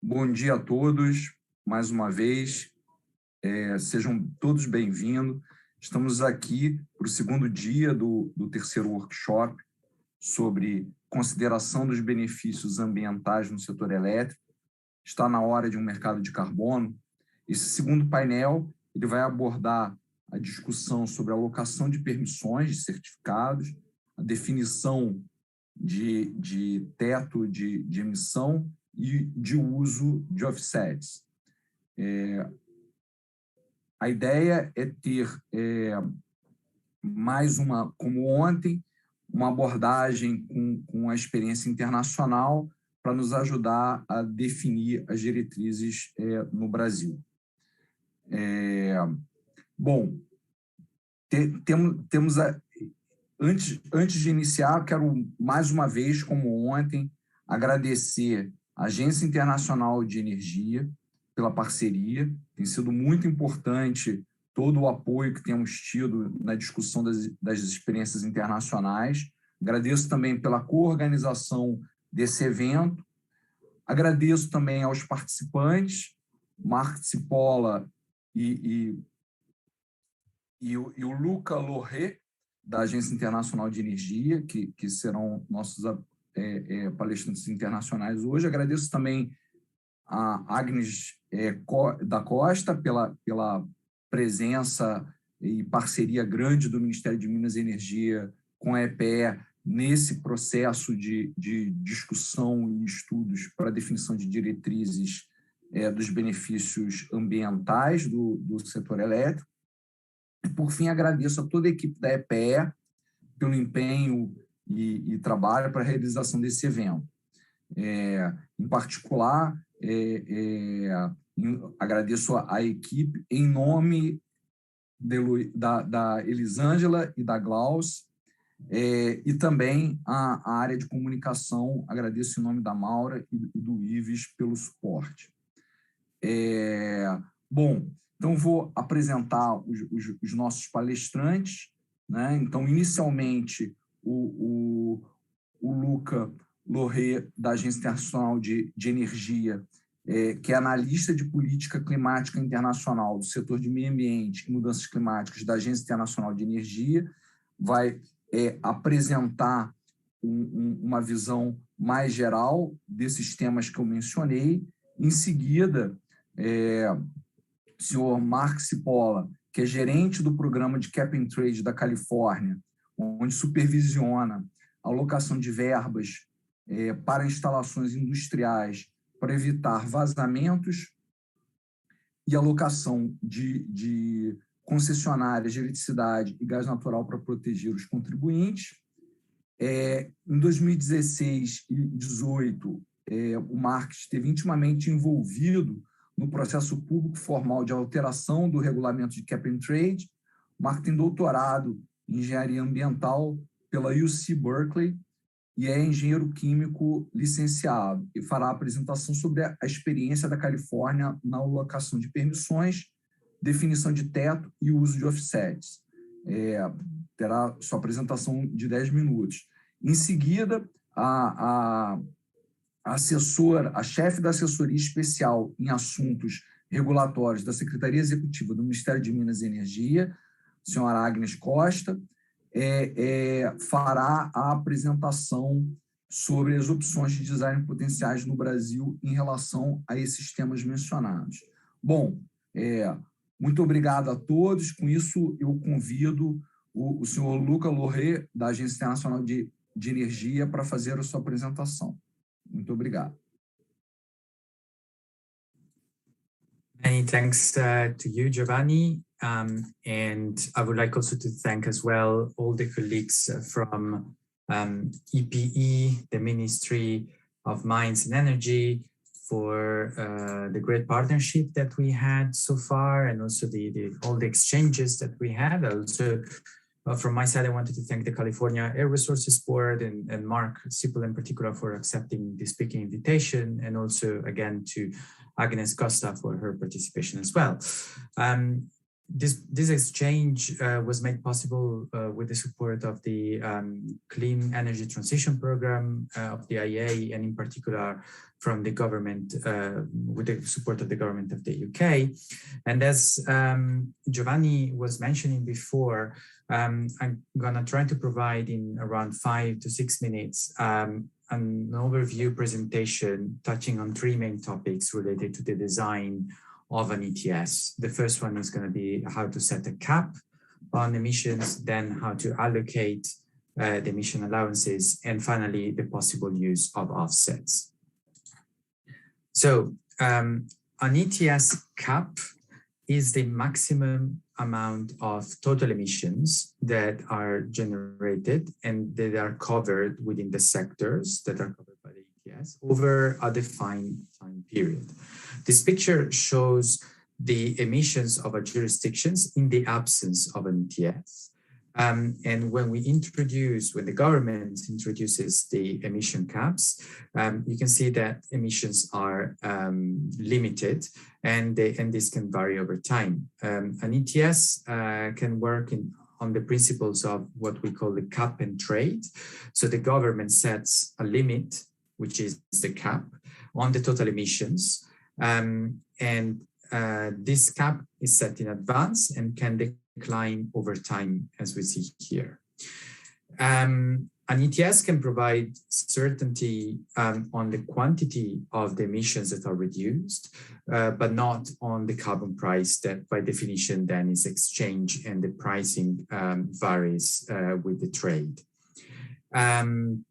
Bom dia a todos, mais uma vez. Sejam todos bem-vindos. Estamos aqui para o segundo dia do terceiro workshop sobre consideração dos benefícios ambientais no setor elétrico. Está na hora de um mercado de carbono. Esse segundo painel ele vai abordar a discussão sobre a alocação de permissões de certificados, a definição de teto de emissão e de uso de offsets. A ideia é ter mais uma, como ontem, uma abordagem com a experiência internacional para nos ajudar a definir as diretrizes no Brasil. Bom, temos antes de iniciar, quero mais uma vez, como ontem, agradecer a Agência Internacional de Energia pela parceria. Tem sido muito importante todo o apoio que temos tido na discussão das experiências internacionais. Agradeço também pela coorganização desse evento. Agradeço também aos participantes, Marc Cipolla e o Luca Lorre, da Agência Internacional de Energia, que serão nossos palestrantes internacionais hoje. Agradeço também a Agnes da Costa pela presença e parceria grande do Ministério de Minas e Energia com a EPE nesse processo de discussão e estudos para a definição de diretrizes dos benefícios ambientais do setor elétrico. E, por fim, agradeço a toda a equipe da EPE pelo empenho e trabalho para a realização desse evento. Em particular, agradeço a equipe em nome da Elisângela e da Glaus, e também a área de comunicação, agradeço em nome da Maura e do Ives pelo suporte. Bom, então vou apresentar os nossos palestrantes, né? Então, inicialmente, o Luca Lorre, da Agência Internacional de Energia, que é analista de política climática internacional do setor de meio ambiente e mudanças climáticas da Agência Internacional de Energia, vai apresentar uma visão mais geral desses temas que eu mencionei. Em seguida, o senhor Marc Cipolla, que é gerente do programa de Cap and Trade da Califórnia, onde supervisiona a alocação de verbas para instalações industriais para evitar vazamentos e alocação de concessionárias de eletricidade e gás natural para proteger os contribuintes. Em 2016 e 2018, o Marc esteve intimamente envolvido no processo público formal de alteração do regulamento de Cap and Trade. O Marc tem doutorado em engenharia ambiental pela UC Berkeley e é engenheiro químico licenciado e fará a apresentação sobre a experiência da Califórnia na alocação de permissões, definição de teto e uso de offsets. Terá sua apresentação de 10 minutos. Em seguida, a chefe da assessoria especial em assuntos regulatórios da Secretaria Executiva do Ministério de Minas e Energia, a senhora Agnes Costa, fará a apresentação sobre as opções de design potenciais no Brasil em relação a esses temas mencionados. Bom, muito obrigado a todos. Com isso, eu convido o senhor Luca Lorre, da Agência Internacional de Energia, para fazer a sua apresentação. Muito obrigado. Many thanks to you, Giovanni. And I would like also to thank as well all the colleagues from EPE, the Ministry of Mines and Energy, for the great partnership that we had so far, and also all the exchanges that we had. Also, from my side, I wanted to thank the California Air Resources Board and Marc Cipolla in particular for accepting the speaking invitation, and also again to Agnes Costa for her participation as well. this exchange was made possible with the support of the Clean Energy Transition Program of the IEA, and in particular from the government, with the support of the government of the UK. And as Giovanni was mentioning before, I'm gonna try to provide in around 5 to 6 minutes an overview presentation touching on 3 main topics related to the design of an ETS. The first one is going to be how to set a cap on emissions, then how to allocate the emission allowances, and finally, the possible use of offsets. So an ETS cap is the maximum amount of total emissions that are generated and that are covered within the sectors that are covered by the ETS over a defined time period. This picture shows the emissions of a jurisdictions in the absence of an ETS. And when the government introduces the emission caps, you can see that emissions are limited, and this can vary over time. An ETS can work on the principles of what we call the cap and trade. So the government sets a limit, which is the cap, on the total emissions. This cap is set in advance and can decline over time, as we see here. An ETS can provide certainty on the quantity of the emissions that are reduced, but not on the carbon price that by definition then is exchanged, and the pricing varies with the trade. An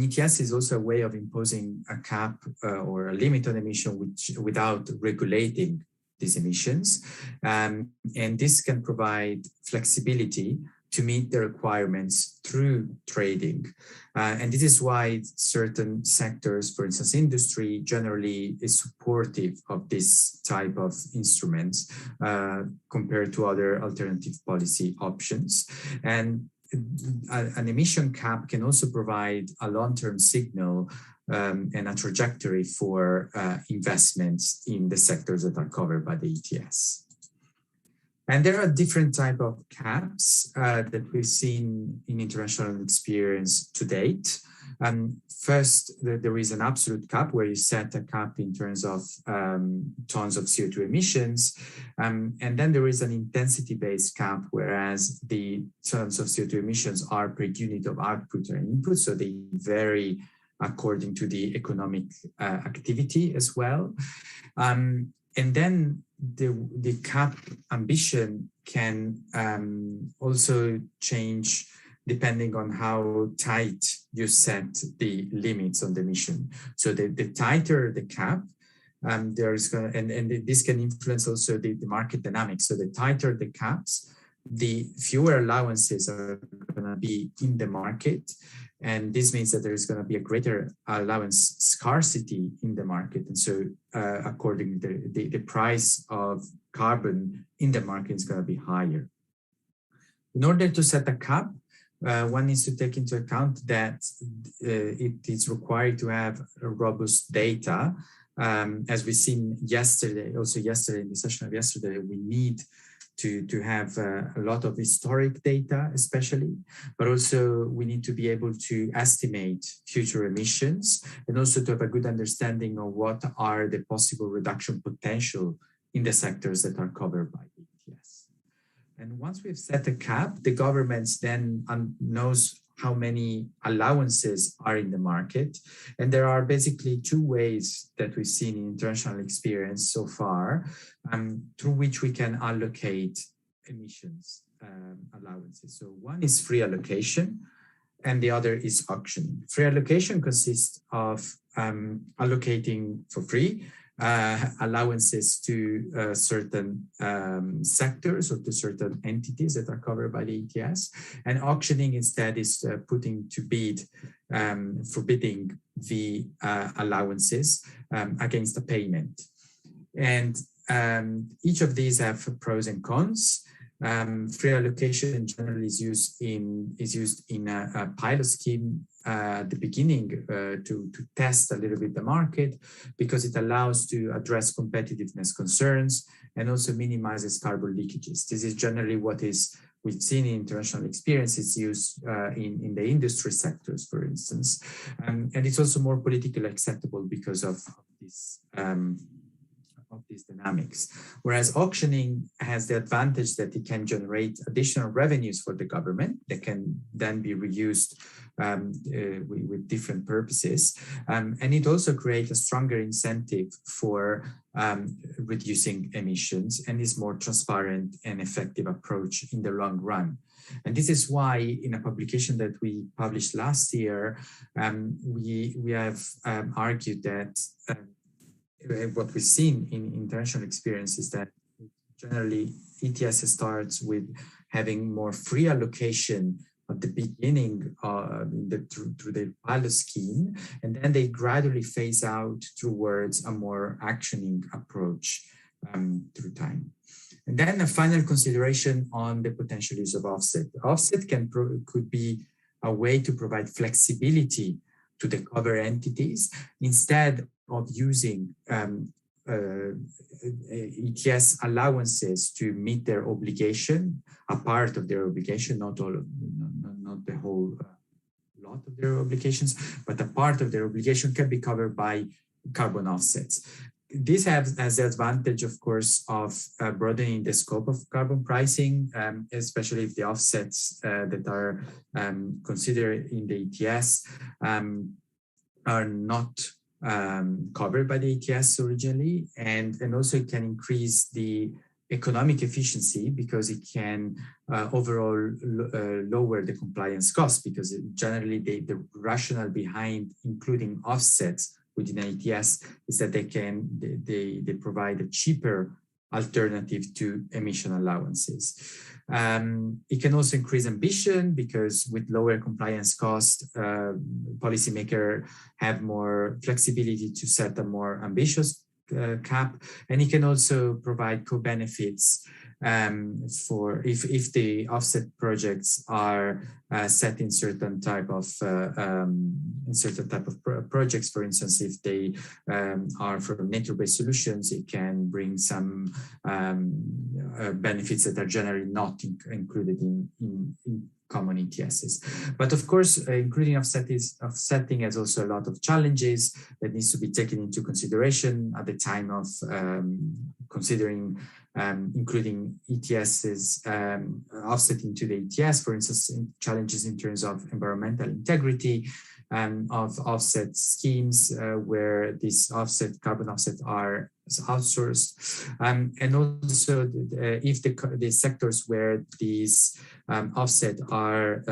ETS is also a way of imposing a cap or a limit on emission without regulating these emissions. And this can provide flexibility to meet the requirements through trading. And this is why certain sectors, for instance, industry generally is supportive of this type of instruments compared to other alternative policy options. And an emission cap can also provide a long-term signal and a trajectory for investments in the sectors that are covered by the ETS. And there are different types of caps that we've seen in international experience to date. First, there is an absolute cap where you set a cap in terms of tons of CO2 emissions. And then there is an intensity-based cap, whereas the tons of CO2 emissions are per unit of output or input, so they vary according to the economic activity as well. And then the cap ambition can also change depending on how tight you set the limits on the emission. So the tighter the cap, this can influence also the market dynamics. So the tighter the caps, the fewer allowances are going to be in the market. And this means that there's going to be a greater allowance scarcity in the market. And so accordingly, the price of carbon in the market is going to be higher. In order to set a cap, one needs to take into account that it is required to have robust data. As we've seen yesterday, also yesterday in the session of yesterday, we need to have a lot of historic data, especially, but also we need to be able to estimate future emissions and also to have a good understanding of what are the possible reduction potential in the sectors that are covered by the ETS. And once we've set a cap, the government then knows how many allowances are in the market. And there are basically two ways that we've seen in international experience so far, through which we can allocate emissions allowances. So one is free allocation, and the other is auctioning. Free allocation consists of allocating for free allowances to certain sectors or to certain entities that are covered by the ETS. And auctioning instead is putting to bid, forbidding the allowances against a payment. And each of these have pros and cons. Free allocation generally is used in a pilot scheme at the beginning to test a little bit the market, because it allows to address competitiveness concerns and also minimizes carbon leakages. This is generally what we've seen in international experiences used in the industry sectors, for instance. And it's also more politically acceptable because of these dynamics. Whereas auctioning has the advantage that it can generate additional revenues for the government that can then be reused with different purposes. And it also creates a stronger incentive for reducing emissions, and is more transparent and effective approach in the long run. And this is why in a publication that we published last year, we have argued that what we've seen in international experience is that generally ETS starts with having more free allocation at the beginning through the pilot scheme, and then they gradually phase out towards a more actioning approach through time. And then a final consideration on the potential use of offset. Offset could be a way to provide flexibility to the cover entities instead of using ETS allowances to meet their obligation, a part of their obligation, not the whole lot of their obligations, but a part of their obligation can be covered by carbon offsets. This has the advantage, of course, of broadening the scope of carbon pricing, especially if the offsets that are considered in the ETS are not covered by the ETS originally, and also it can increase the economic efficiency because it can overall lower the compliance cost, because generally the rationale behind including offsets within ETS is that they provide a cheaper alternative to emission allowances. It can also increase ambition because with lower compliance cost, policymakers have more flexibility to set a more ambitious cap, and it can also provide co-benefits for if the offset projects are set in certain type of projects. For instance, if they are from nature-based solutions, it can bring some benefits that are generally not included in common ETSs. But of course, including offsetting has also a lot of challenges that needs to be taken into consideration at the time of considering including ETSs, offsetting to the ETS, for instance, challenges in terms of environmental integrity of offset schemes where these carbon offsets are outsourced, and also if the sectors where these offsets are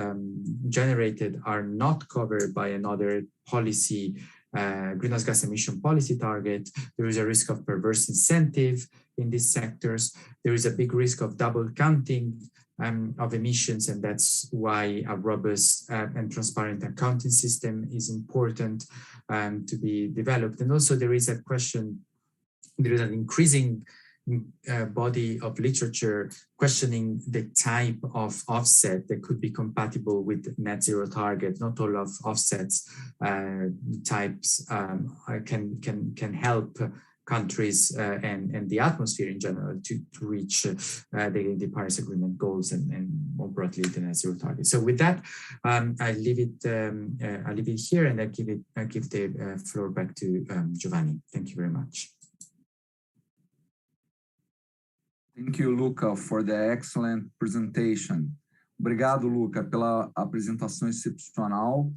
generated are not covered by another policy, greenhouse gas emission policy target, there is a risk of perverse incentive in these sectors. There is a big risk of double counting of emissions, and that's why a robust and transparent accounting system is important to be developed. And also there is an increasing body of literature questioning the type of offset that could be compatible with net zero target. Not all of offsets types can help countries and the atmosphere in general to reach the Paris Agreement goals and more broadly the net zero target. So with that, I leave it here, and I give the floor back to Giovanni. Thank you very much. Thank you, Luca, for the excellent presentation. Obrigado, Luca, pela apresentação excepcional.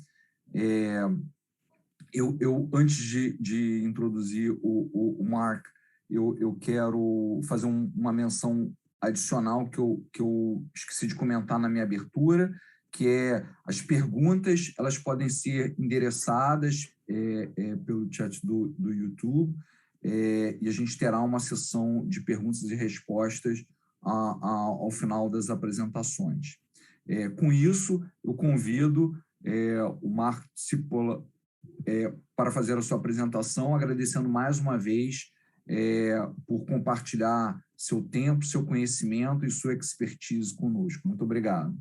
Eu antes de introduzir o Mark, eu quero fazer uma menção adicional que eu esqueci de comentar na minha abertura, que é as perguntas, elas podem ser endereçadas pelo chat do YouTube, e a gente terá uma sessão de perguntas e respostas ao final das apresentações. Com isso, eu convido o Marco Cipolla para fazer a sua apresentação, agradecendo mais uma vez por compartilhar seu tempo, seu conhecimento e sua expertise conosco. Muito obrigado.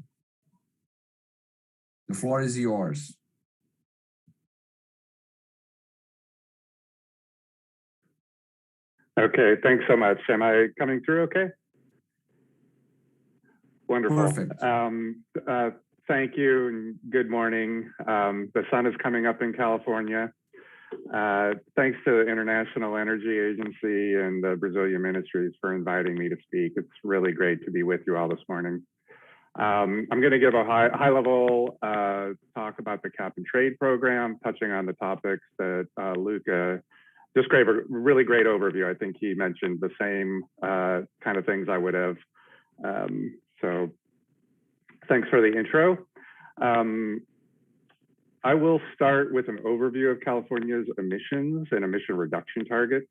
The floor is yours. Okay, thanks so much. Am I coming through okay? Wonderful. Perfect. Thank you and good morning. The sun is coming up in California. Thanks to the International Energy Agency and the Brazilian Ministries for inviting me to speak. It's really great to be with you all this morning. I'm going to give a high-level talk about the cap and trade program, touching on the topics that Luca just gave a really great overview. I think he mentioned the same kind of things I would have. So thanks for the intro. I will start with an overview of California's emissions and emission reduction targets.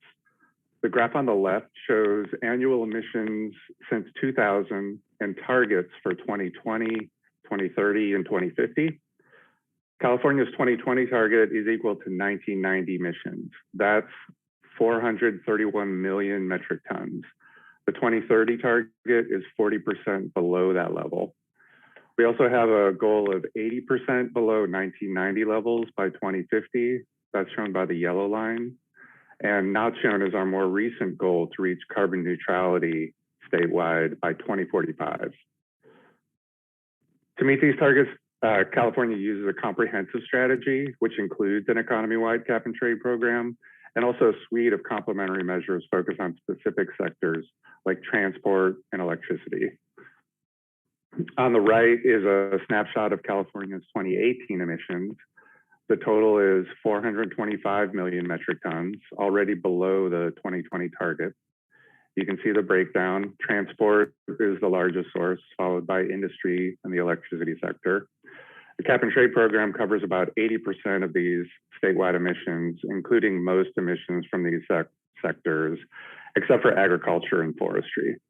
The graph on the left shows annual emissions since 2000 and targets for 2020, 2030, and 2050. California's 2020 target is equal to 1990 emissions. That's 431 million metric tons. The 2030 target is 40% below that level. We also have a goal of 80% below 1990 levels by 2050. That's shown by the yellow line. And not shown is our more recent goal to reach carbon neutrality statewide by 2045. To meet these targets, California uses a comprehensive strategy, which includes an economy-wide cap and trade program, and also a suite of complementary measures focused on specific sectors like transport and electricity. On the right is a snapshot of California's 2018 emissions. The total is 425 million metric tons, already below the 2020 target. You can see the breakdown. Transport is the largest source, followed by industry and the electricity sector. The cap and trade program covers about 80% of these statewide emissions, including most emissions from these sectors, except for agriculture and forestry.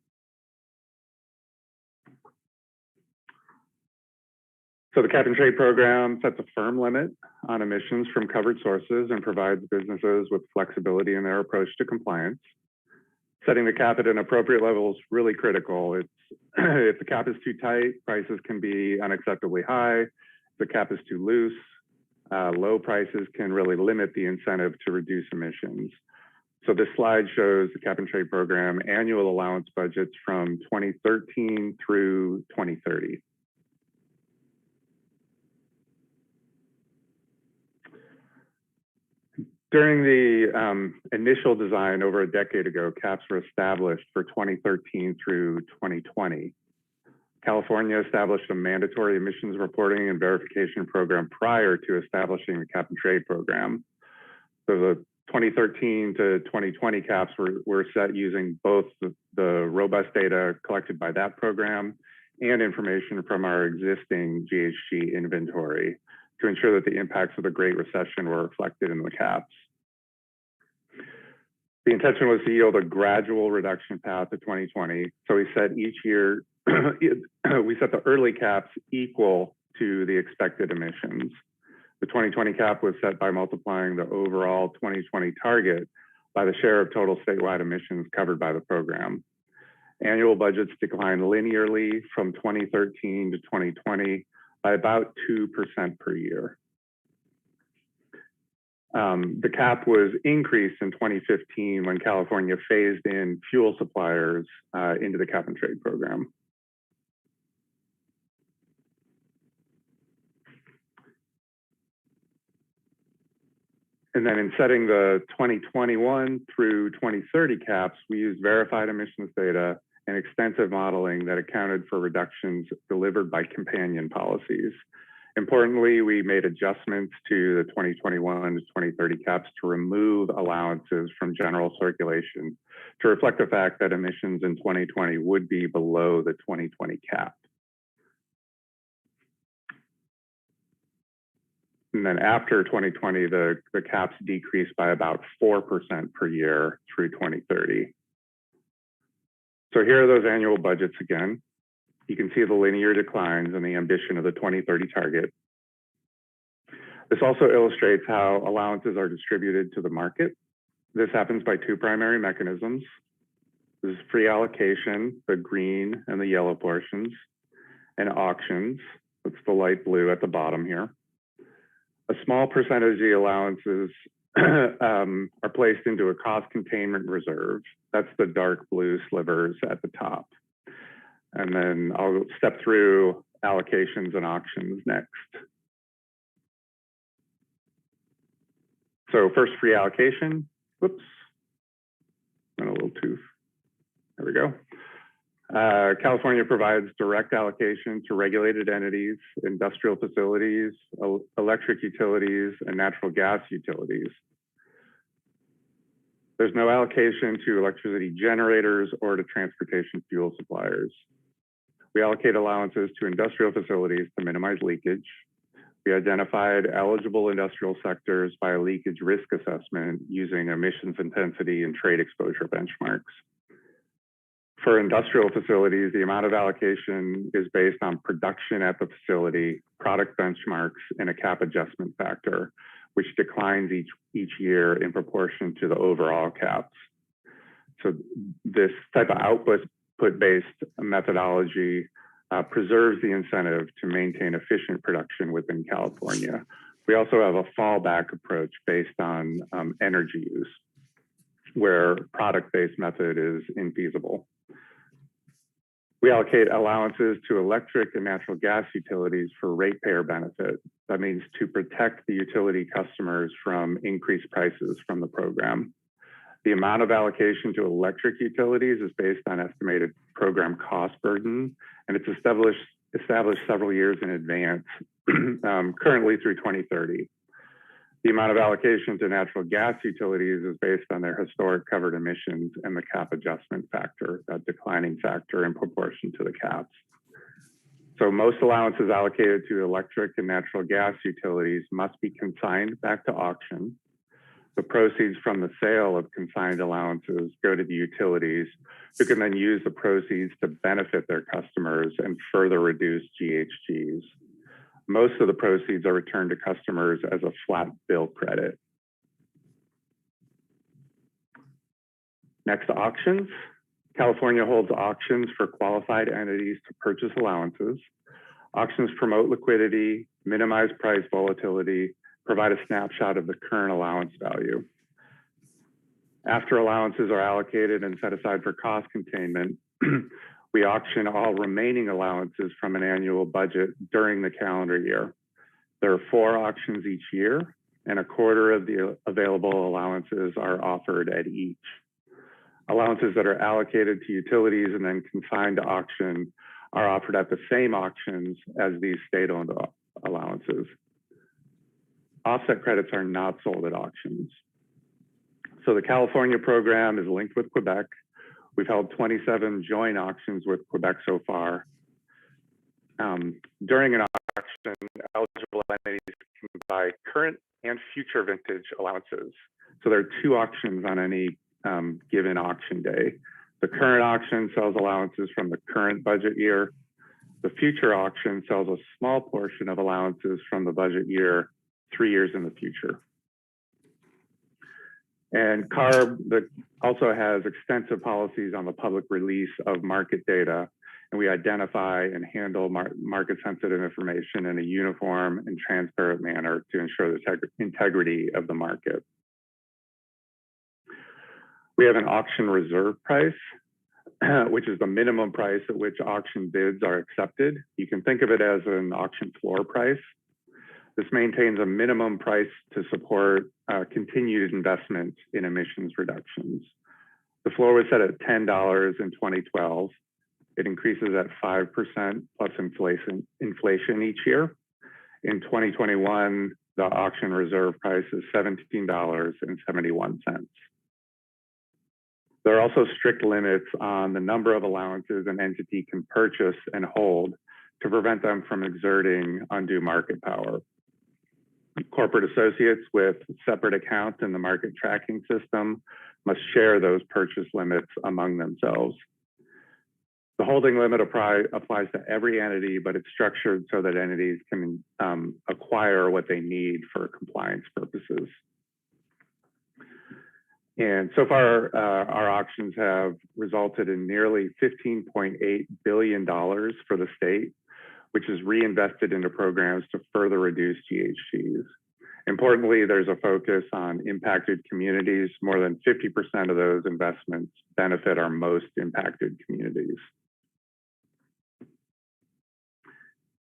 So the cap and trade program sets a firm limit on emissions from covered sources and provides businesses with flexibility in their approach to compliance. Setting the cap at an appropriate level is really critical. If the cap is too tight, prices can be unacceptably high. If the cap is too loose, low prices can really limit the incentive to reduce emissions. So this slide shows the cap and trade program annual allowance budgets from 2013 through 2030. During the initial design over a decade ago, caps were established for 2013 through 2020. California established a mandatory emissions reporting and verification program prior to establishing the cap and trade program. So the 2013 to 2020 caps were set using both the robust data collected by that program and information from our existing GHG inventory to ensure that the impacts of the Great Recession were reflected in the caps. The intention was to yield a gradual reduction path to 2020. So we set each year, we set the early caps equal to the expected emissions. The 2020 cap was set by multiplying the overall 2020 target by the share of total statewide emissions covered by the program. Annual budgets declined linearly from 2013 to 2020 by about 2% per year. The cap was increased in 2015 when California phased in fuel suppliers into the cap and trade program. And then in setting the 2021 through 2030 caps, we used verified emissions data and extensive modeling that accounted for reductions delivered by companion policies. Importantly, we made adjustments to the 2021 to 2030 caps to remove allowances from general circulation to reflect the fact that emissions in 2020 would be below the 2020 cap. And then after 2020, the caps decreased by about 4% per year through 2030. So here are those annual budgets again. You can see the linear declines and the ambition of the 2030 target. This also illustrates how allowances are distributed to the market. This happens by two primary mechanisms. This is free allocation, the green and the yellow portions, and auctions, that's the light blue at the bottom here. A small percentage of the allowances are placed into a cost containment reserve. That's the dark blue slivers at the top. And then I'll step through allocations and auctions next. So first, free allocation. Whoops. Went a little too. There we go. California provides direct allocation to regulated entities, industrial facilities, electric utilities, and natural gas utilities. There's no allocation to electricity generators or to transportation fuel suppliers. We allocate allowances to industrial facilities to minimize leakage. We identified eligible industrial sectors by a leakage risk assessment using emissions intensity and trade exposure benchmarks. For industrial facilities, the amount of allocation is based on production at the facility, product benchmarks, and a cap adjustment factor, which declines each year in proportion to the overall caps. So this type of output-based methodology preserves the incentive to maintain efficient production within California. We also have a fallback approach based on energy use, where product-based method is infeasible. We allocate allowances to electric and natural gas utilities for ratepayer benefit. That means to protect the utility customers from increased prices from the program. The amount of allocation to electric utilities is based on estimated program cost burden, and it's established several years in advance, currently through 2030. The amount of allocation to natural gas utilities is based on their historic covered emissions and the cap adjustment factor, that declining factor in proportion to the caps. So most allowances allocated to electric and natural gas utilities must be consigned back to auction. The proceeds from the sale of consigned allowances go to the utilities, who can then use the proceeds to benefit their customers and further reduce GHGs. Most of the proceeds are returned to customers as a flat bill credit. Next, auctions. California holds auctions for qualified entities to purchase allowances. Auctions promote liquidity, minimize price volatility, provide a snapshot of the current allowance value. After allowances are allocated and set aside for cost containment, we auction all remaining allowances from an annual budget during the calendar year. There are 4 auctions each year, and a quarter of the available allowances are offered at each. Allowances that are allocated to utilities and then consigned to auction are offered at the same auctions as these state-owned allowances. Offset credits are not sold at auctions. So the California program is linked with Quebec. We've held 27 joint auctions with Quebec so far. During an auction, eligible entities can buy current and future vintage allowances. So there are 2 auctions on any given auction day. The current auction sells allowances from the current budget year. The future auction sells a small portion of allowances from the budget year 3 years in the future. And CARB also has extensive policies on the public release of market data, and we identify and handle market-sensitive information in a uniform and transparent manner to ensure the integrity of the market. We have an auction reserve price, which is the minimum price at which auction bids are accepted. You can think of it as an auction floor price. This maintains a minimum price to support continued investment in emissions reductions. The floor was set at $10 in 2012. It increases at 5% plus inflation each year. In 2021, the auction reserve price is $17.71. There are also strict limits on the number of allowances an entity can purchase and hold to prevent them from exerting undue market power. Corporate associates with separate accounts in the market tracking system must share those purchase limits among themselves. The holding limit applies to every entity, but it's structured so that entities can acquire what they need for compliance purposes. And so far, our auctions have resulted in nearly $15.8 billion for the state, which is reinvested into programs to further reduce GHGs. Importantly, there's a focus on impacted communities. More than 50% of those investments benefit our most impacted communities.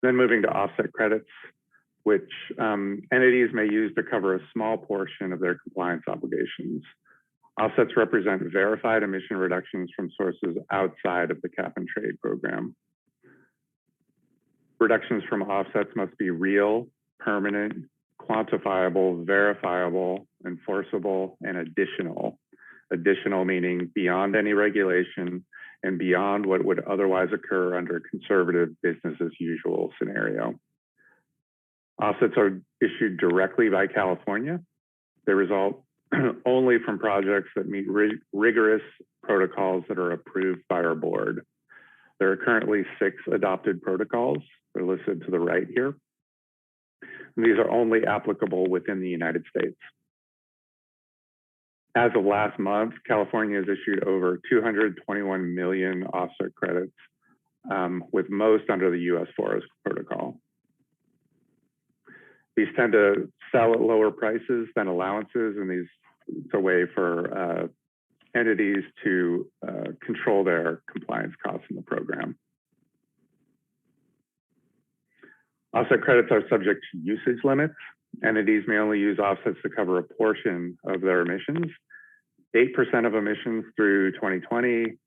Then moving to offset credits, which entities may use to cover a small portion of their compliance obligations. Offsets represent verified emission reductions from sources outside of the cap and trade program. Reductions from offsets must be real, permanent, quantifiable, verifiable, enforceable, and additional. Additional meaning beyond any regulation and beyond what would otherwise occur under a conservative business as usual scenario. Offsets are issued directly by California. They result only from projects that meet rigorous protocols that are approved by our board. There are currently 6 adopted protocols. They're listed to the right here. And these are only applicable within the United States. As of last month, California has issued over 221 million offset credits, with most under the U.S. Forest Protocol. These tend to sell at lower prices than allowances, and it's a way for entities to control their compliance costs in the program. Offset credits are subject to usage limits. Entities may only use offsets to cover a portion of their emissions. 8% of emissions through 2020,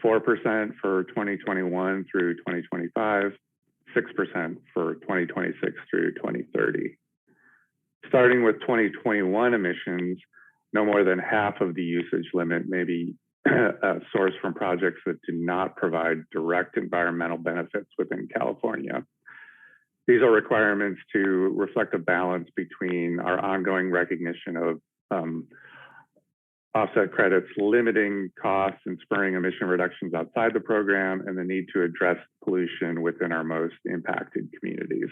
4% for 2021 through 2025, 6% for 2026 through 2030. Starting with 2021 emissions, no more than half of the usage limit may be sourced from projects that do not provide direct environmental benefits within California. These are requirements to reflect a balance between our ongoing recognition of offset credits limiting costs and spurring emission reductions outside the program, and the need to address pollution within our most impacted communities.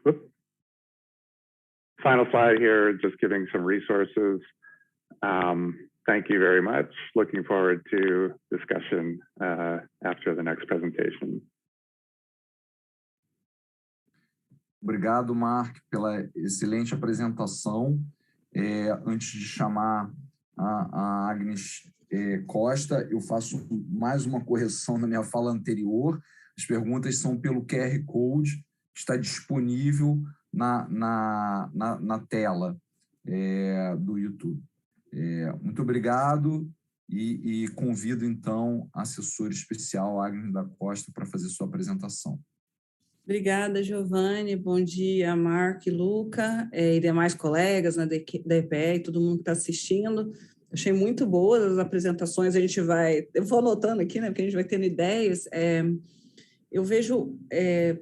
Whoop. Final slide here, just giving some resources. Thank you very much. Looking forward to discussion after the next presentation. Obrigado, Mark, pela excelente apresentação. Antes de chamar a Agnes Costa, eu faço mais uma correção na minha fala anterior. As perguntas são pelo QR Code, que está disponível na tela do YouTube. Muito obrigado e convido, então, a assessora especial, Agnes da Costa, para fazer sua apresentação. Obrigada, Giovanni. Bom dia, Mark e Luca, e demais colegas da EPE e todo mundo que está assistindo. Achei muito boas as apresentações. Eu vou anotando aqui, né, porque a gente vai tendo ideias. Eu vejo,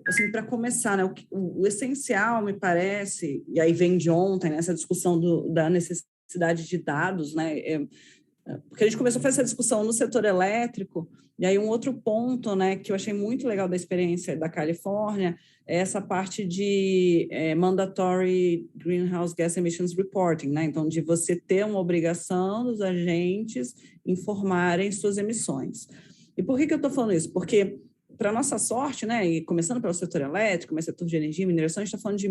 assim, para começar, né, o essencial, me parece, e aí vem de ontem, né, essa discussão da necessidade de dados, né, porque a gente começou a fazer essa discussão no setor elétrico, e aí um outro ponto, né, que eu achei muito legal da experiência da Califórnia é essa parte de mandatory greenhouse gas emissions reporting, né, então de você ter uma obrigação dos agentes informarem suas emissões. E por que eu estou falando isso? Porque, para nossa sorte, né, e começando pelo setor elétrico, mas setor de energia e mineração, a gente está falando de,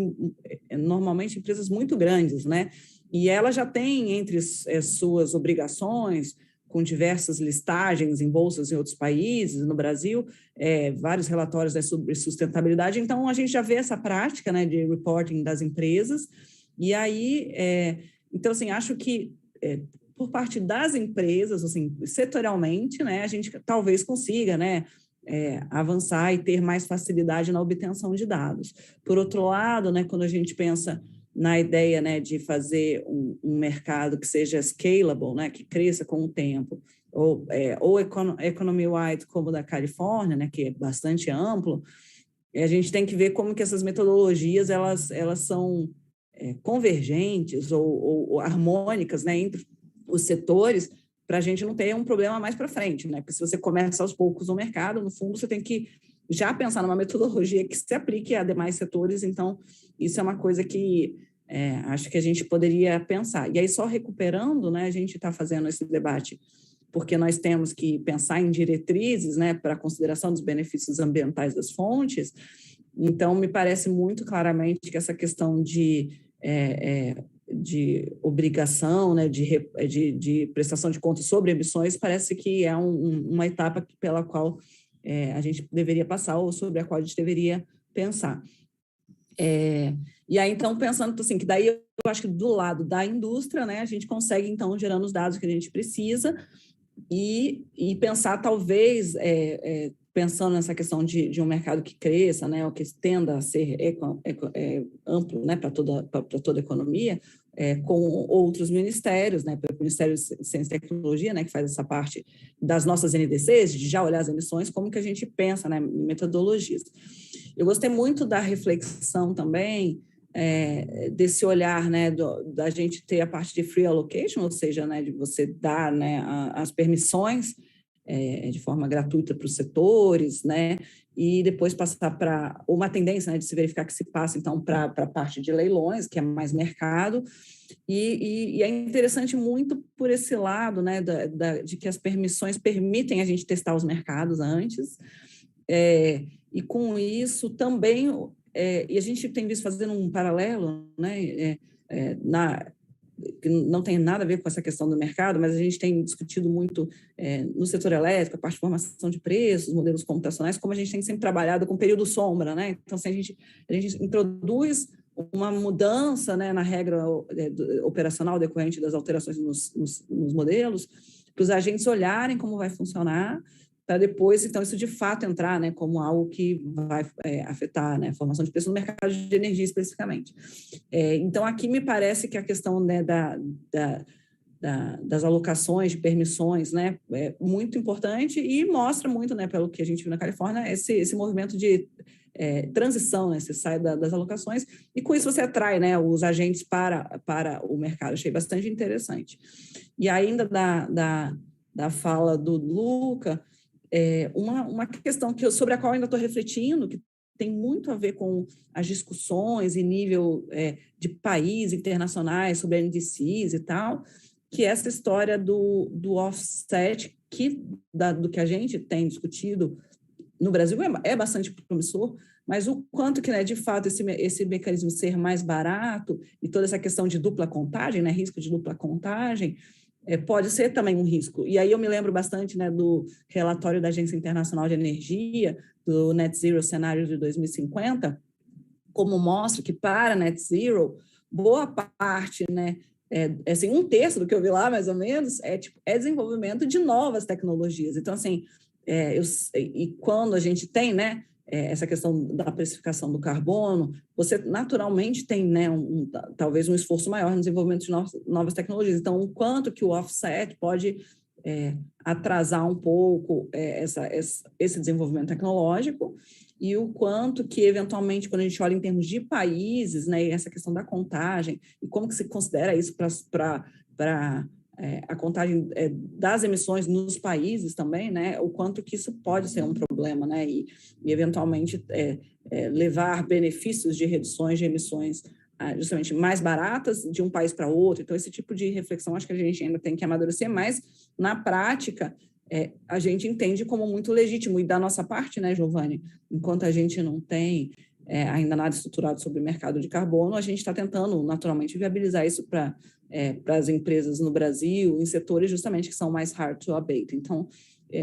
normalmente, empresas muito grandes, né, e ela já tem entre suas obrigações, com diversas listagens em bolsas em outros países, no Brasil, vários relatórios sobre sustentabilidade. Então, a gente já vê essa prática, né, de reporting das empresas. E aí, então, assim, acho que por parte das empresas, assim, setorialmente, né, a gente talvez consiga, né, avançar e ter mais facilidade na obtenção de dados. Por outro lado, né, quando a gente pensa na ideia, né, de fazer um mercado que seja scalable, né, que cresça com o tempo, ou economy-wide como o da Califórnia, né, que é bastante amplo, a gente tem que ver como que essas metodologias elas são convergentes ou harmônicas, né, entre os setores, para a gente não ter um problema mais para frente, né, porque se você começa aos poucos no mercado, no fundo você tem que já pensar numa metodologia que se aplique a demais setores. Então, isso é uma coisa que acho que a gente poderia pensar. E aí, só recuperando, né, a gente está fazendo esse debate porque nós temos que pensar em diretrizes, né, para a consideração dos benefícios ambientais das fontes. Então, me parece muito claramente que essa questão de obrigação, né, de prestação de contas sobre emissões, parece que é uma etapa pela qual a gente deveria passar, ou sobre a qual a gente deveria pensar. E aí, então, pensando assim, que daí eu acho que do lado da indústria, né, a gente consegue, então, gerando os dados que a gente precisa e pensar, talvez, pensando nessa questão de um mercado que cresça, né, ou que tenda a ser amplo, né, para toda a economia, com outros ministérios, né, o Ministério de Ciência e Tecnologia, né, que faz essa parte das nossas NDCs, de já olhar as emissões, como que a gente pensa, né, em metodologias. Eu gostei muito da reflexão também, desse olhar, né, da gente ter a parte de free allocation, ou seja, né, de você dar, né, as permissões de forma gratuita para os setores, né, e depois passar para uma tendência, né, de se verificar que se passa, então, para a parte de leilões, que é mais mercado, e é interessante muito por esse lado, né, de que as permissões permitem a gente testar os mercados antes, e com isso também, e a gente tem visto fazendo um paralelo, né, que não tem nada a ver com essa questão do mercado, mas a gente tem discutido muito no setor elétrico, a parte de formação de preços, modelos computacionais, como a gente tem sempre trabalhado com período sombra, né? Então, se a gente introduz uma mudança, né, na regra operacional decorrente das alterações nos modelos, para os agentes olharem como vai funcionar, para depois, então, isso de fato entrar, né, como algo que vai afetar, né, a formação de preço no mercado de energia especificamente. Então, aqui me parece que a questão, né, das alocações de permissões, né, é muito importante e mostra muito, né, pelo que a gente viu na Califórnia, esse movimento de transição, né, você sai das alocações e com isso você atrai, né, os agentes para o mercado. Achei bastante interessante. E ainda da fala do Luca, uma questão sobre a qual eu ainda estou refletindo, que tem muito a ver com as discussões em nível de países internacionais sobre NDCs e tal, que é essa história do offset, do que a gente tem discutido no Brasil é bastante promissor, mas o quanto que, né, de fato, esse mecanismo ser mais barato e toda essa questão de dupla contagem, né, risco de dupla contagem, pode ser também um risco. E aí eu me lembro bastante, né, do relatório da Agência Internacional de Energia, do Net Zero cenário de 2050, como mostra que para Net Zero, boa parte, né, assim, 1/3 do que eu vi lá, mais ou menos, é desenvolvimento de novas tecnologias. Então, assim, e quando a gente tem, né, essa questão da precificação do carbono, você naturalmente tem, né, talvez um esforço maior no desenvolvimento de novas tecnologias. Então, o quanto que o offset pode atrasar um pouco esse desenvolvimento tecnológico e o quanto que, eventualmente, quando a gente olha em termos de países, né, essa questão da contagem, e como que se considera isso para a contagem das emissões nos países também, né, o quanto que isso pode ser um problema, né, e eventualmente levar benefícios de reduções de emissões justamente mais baratas de um país para outro. Então, esse tipo de reflexão acho que a gente ainda tem que amadurecer, mas na prática a gente entende como muito legítimo, e da nossa parte, né, Giovanni, enquanto a gente não tem ainda nada estruturado sobre o mercado de carbono, a gente está tentando naturalmente viabilizar isso para as empresas no Brasil, em setores justamente que são mais hard to abate. Então,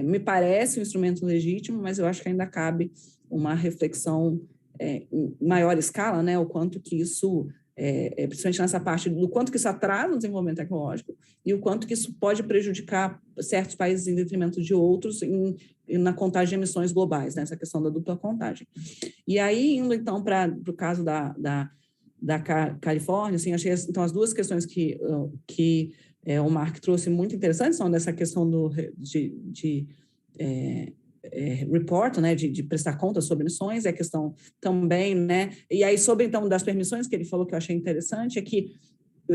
me parece um instrumento legítimo, mas eu acho que ainda cabe uma reflexão em maior escala, né, o quanto que isso, principalmente nessa parte do quanto que isso atrasa o desenvolvimento tecnológico e o quanto que isso pode prejudicar certos países em detrimento de outros na contagem de emissões globais, né, essa questão da dupla contagem. E aí, indo então para o caso da Califórnia, assim, achei então as duas questões que o Mark trouxe muito interessantes são dessa questão de report, né, de prestar contas sobre emissões, é a questão também, né, e aí sobre, então, das permissões que ele falou que eu achei interessante, é que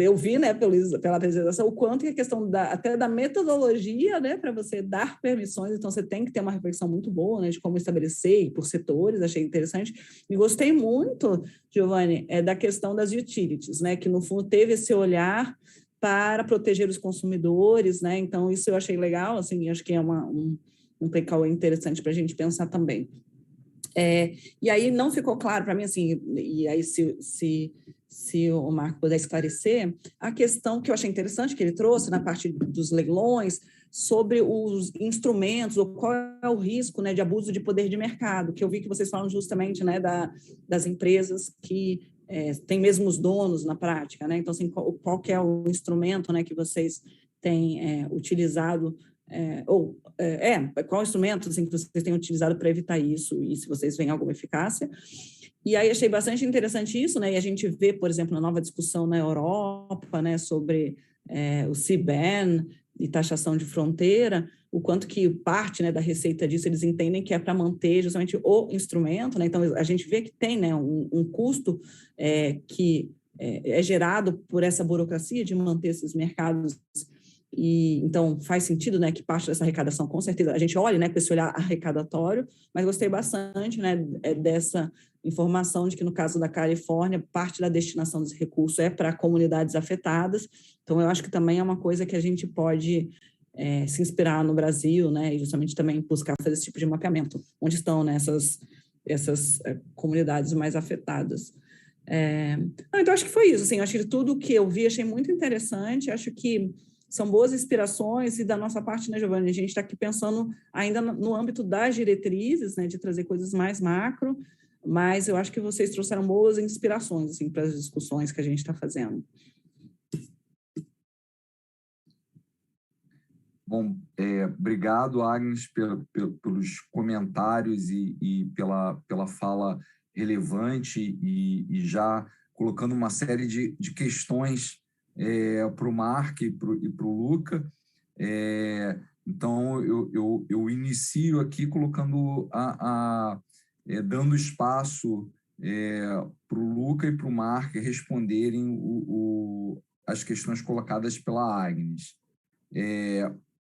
eu vi, né, pela apresentação, o quanto que a questão até da metodologia, né, para você dar permissões, então você tem que ter uma reflexão muito boa, né, de como estabelecer, e por setores, achei interessante, e gostei muito, Giovanni, da questão das utilities, né, que no fundo teve esse olhar para proteger os consumidores, né, então isso eu achei legal, assim, acho que é um takeaway interessante para a gente pensar também. E aí não ficou claro para mim, assim, e aí se o Marco puder esclarecer, a questão que eu achei interessante que ele trouxe na parte dos leilões, sobre os instrumentos, ou qual é o risco, né, de abuso de poder de mercado, que eu vi que vocês falam justamente, né, das empresas que têm mesmo os donos na prática, né, então, assim, qual que é o instrumento, né, que vocês têm utilizado, qual instrumento assim, que vocês têm utilizado para evitar isso, e se vocês veem alguma eficácia. E aí achei bastante interessante isso, né? E a gente vê, por exemplo, na nova discussão na Europa, né, sobre o CBAM e taxação de fronteira, o quanto que parte, né, da receita disso eles entendem que é para manter justamente o instrumento, né? Então a gente vê que tem, né, um custo que é gerado por essa burocracia de manter esses mercados. E então faz sentido, né, que parte dessa arrecadação, com certeza, a gente olha, né, com esse olhar arrecadatório, mas gostei bastante, né, dessa informação de que no caso da Califórnia, parte da destinação desse recurso é para comunidades afetadas. Então eu acho que também é uma coisa que a gente pode se inspirar no Brasil, né, e justamente também buscar fazer esse tipo de mapeamento, onde estão, né, essas comunidades mais afetadas. Então acho que foi isso, assim, acho que tudo que eu vi achei muito interessante, acho que são boas inspirações, e da nossa parte, né, Giovanni, a gente está aqui pensando ainda no âmbito das diretrizes, né, de trazer coisas mais macro, mas eu acho que vocês trouxeram boas inspirações, assim, para as discussões que a gente está fazendo. Bom, obrigado, Agnes, pelos comentários e pela fala relevante e já colocando uma série de questões para o Mark e para o Luca. Então, eu inicio aqui colocando dando espaço para o Luca e para o Mark responderem as questões colocadas pela Agnes.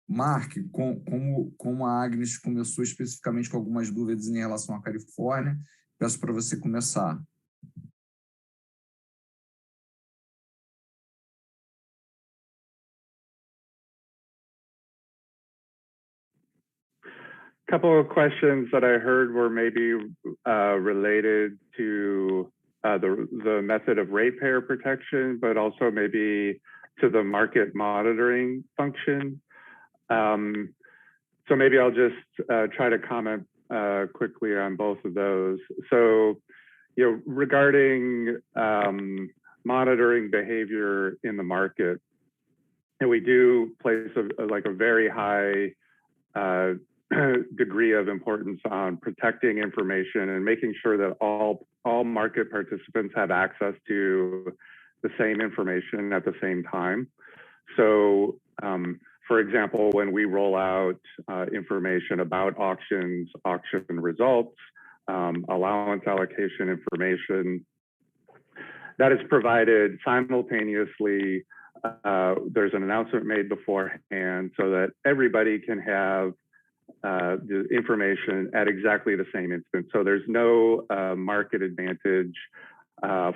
Mark, como a Agnes começou especificamente com algumas dúvidas em relação à Califórnia, peço para você começar. Couple of questions that I heard were maybe related to the method of ratepayer protection, but also maybe to the market monitoring function. So maybe I'll just try to comment quickly on both of those. So, regarding monitoring behavior in the market, and we do place a very high degree of importance on protecting information and making sure that all market participants have access to the same information at the same time. So, for example, when we roll out information about auctions, auction results, allowance allocation information, that is provided simultaneously. There's an announcement made beforehand so that everybody can have the information at exactly the same instant. So there's no market advantage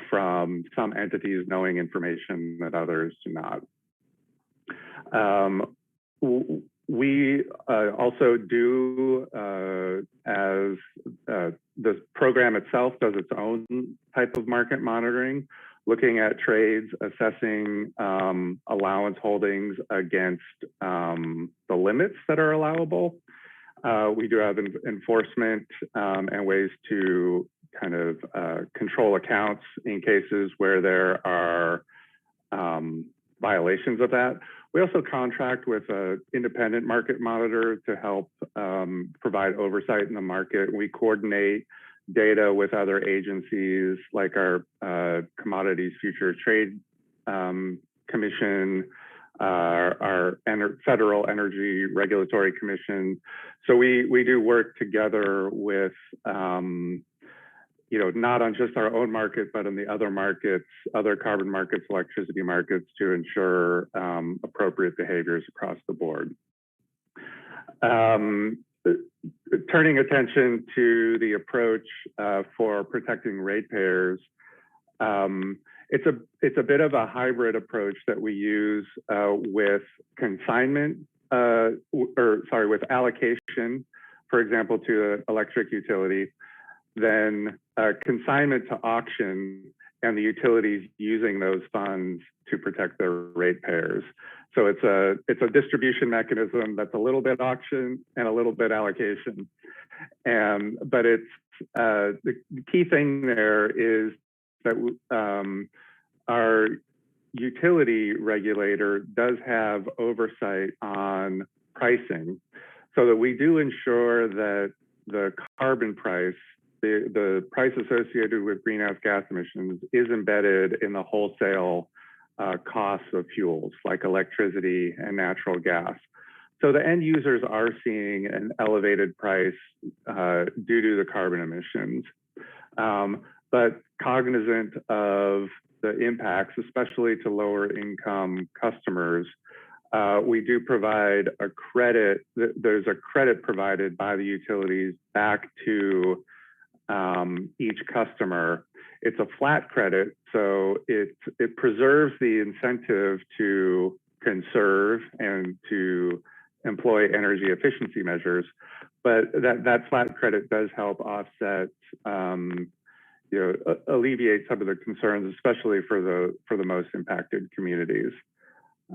from some entities knowing information that others do not. We also do, as the program itself does its own type of market monitoring, looking at trades, assessing allowance holdings against the limits that are allowable. We do have enforcement and ways to kind of control accounts in cases where there are violations of that. We also contract with an independent market monitor to help provide oversight in the market. We coordinate data with other agencies like our Commodities Future Trade Commission, our Federal Energy Regulatory Commission. So we do work together with not on just our own market, but on the other markets, other carbon markets, electricity markets, to ensure appropriate behaviors across the board. Turning attention to the approach for protecting ratepayers, it's a bit of a hybrid approach that we use with consignment, with allocation, for example, to an electric utility, then consignment to auction, and the utilities using those funds to protect their ratepayers. So it's a distribution mechanism that's a little bit auction and a little bit allocation. But it's the key thing there is that our utility regulator does have oversight on pricing, so that we do ensure that the carbon price, the price associated with greenhouse gas emissions, is embedded in the wholesale costs of fuels like electricity and natural gas. So the end users are seeing an elevated price due to the carbon emissions. But cognizant of the impacts, especially to lower income customers, we do provide a credit. There's a credit provided by the utilities back to each customer. It's a flat credit, so it preserves the incentive to conserve and to employ energy efficiency measures. But that flat credit does help offset, alleviate some of the concerns, especially for the most impacted communities.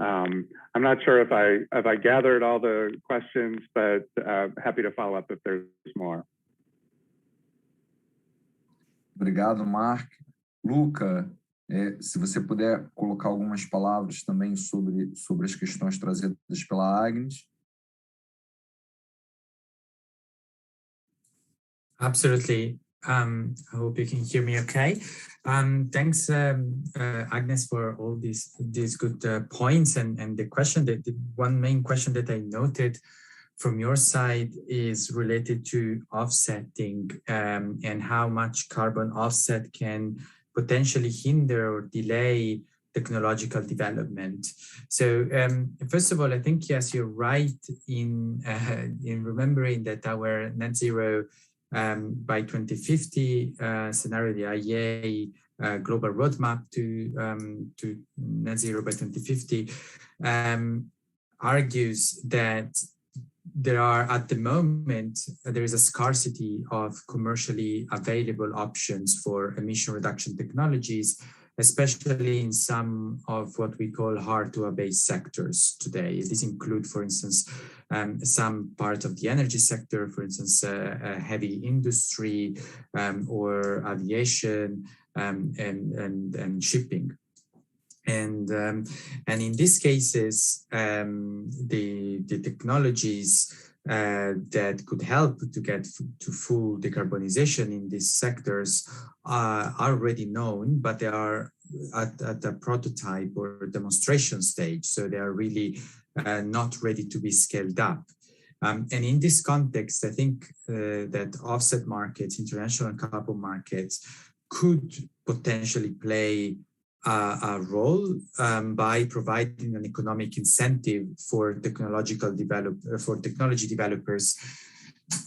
I'm not sure if I gathered all the questions, but happy to follow up if there's more. Obrigado, Mark. Luca, se você puder colocar algumas palavras também sobre as questões trazidas pela Agnes. Absolutely. I hope you can hear me okay. Thanks, Agnes, for all these good points and the question. The one main question that I noted from your side is related to offsetting and how much carbon offset can potentially hinder or delay technological development. So first of all, I think, yes, you're right in remembering that our net zero by 2050 scenario, the IEA global roadmap to net zero by 2050 argues that at the moment, there is a scarcity of commercially available options for emission reduction technologies, especially in some of what we call hard to abate sectors today. These include, for instance, some part of the energy sector, for instance, heavy industry or aviation and shipping. And in these cases, the technologies that could help to get to full decarbonization in these sectors are already known, but they are at the prototype or demonstration stage. So they are really not ready to be scaled up. And in this context, I think that offset markets, international carbon markets, could potentially play a role by providing an economic incentive for technology developers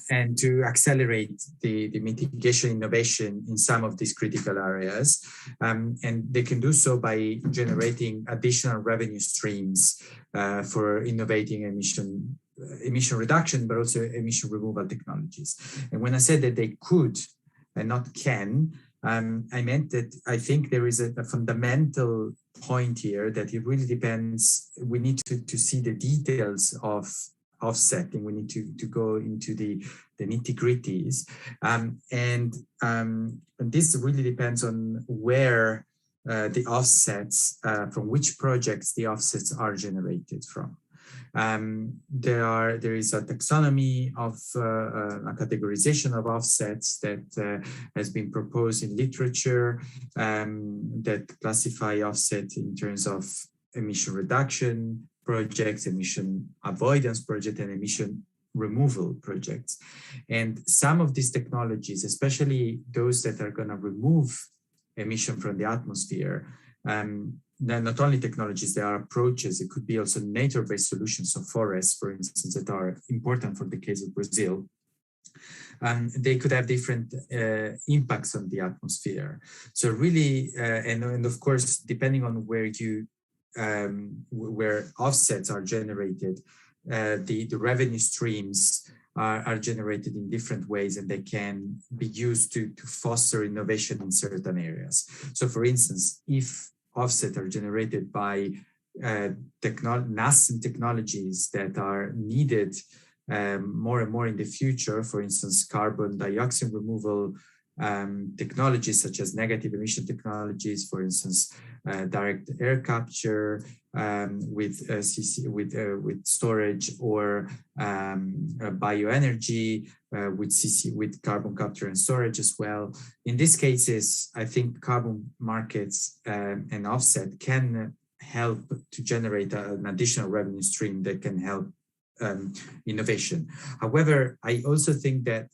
and to accelerate the mitigation innovation in some of these critical areas. And they can do so by generating additional revenue streams for innovating emission reduction, but also emission removal technologies. And when I said that they could and not can, I meant that I think there is a fundamental point here that it really depends. We need to see the details of offsetting. We need to go into the nitty-gritties. And this really depends on where the offsets, from which projects the offsets are generated from. There is a taxonomy of a categorization of offsets that has been proposed in literature that classify offset in terms of emission reduction projects, emission avoidance project, and emission removal projects. And some of these technologies, especially those that are going to remove emission from the atmosphere, not only technologies, there are approaches. It could be also nature-based solutions, so forests, for instance, that are important for the case of Brazil. They could have different impacts on the atmosphere. So really, and of course, depending on where offsets are generated, the revenue streams are generated in different ways, and they can be used to foster innovation in certain areas. So for instance, if offsets are generated by nascent technologies that are needed more and more in the future, for instance, carbon dioxide removal technologies such as negative emission technologies, for instance, direct air capture with storage, or bioenergy with carbon capture and storage as well. In these cases, I think carbon markets and offset can help to generate an additional revenue stream that can help innovation. However, I also think that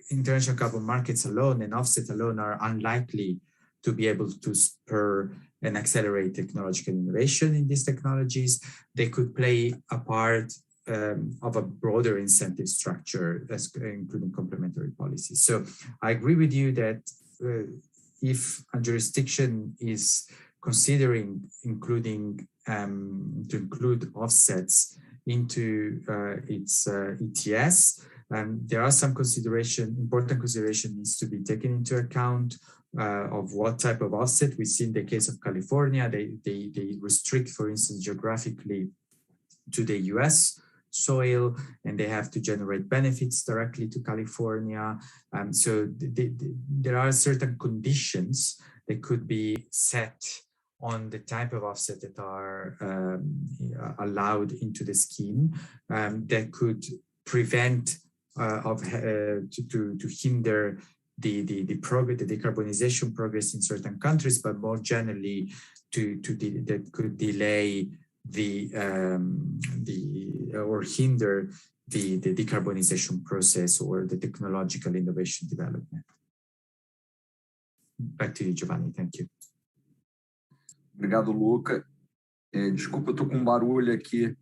international carbon markets alone and offset alone are unlikely to be able to spur and accelerate technological innovation in these technologies. They could play a part of a broader incentive structure, including complementary policies. So I agree with you that if a jurisdiction is considering to include offsets into its ETS, there are some important consideration needs to be taken into account of what type of offset. We see in the case of California, they restrict, for instance, geographically to the US soil, and they have to generate benefits directly to California. So there are certain conditions that could be set on the type of offset that are allowed into the scheme that could prevent to hinder the progress, the decarbonization progress in certain countries, but more generally that could delay or hinder the decarbonization process or the technological innovation development. Back to you, Giovanni. Thank you. Obrigado, Luca. Desculpa, eu estou com um barulho aqui,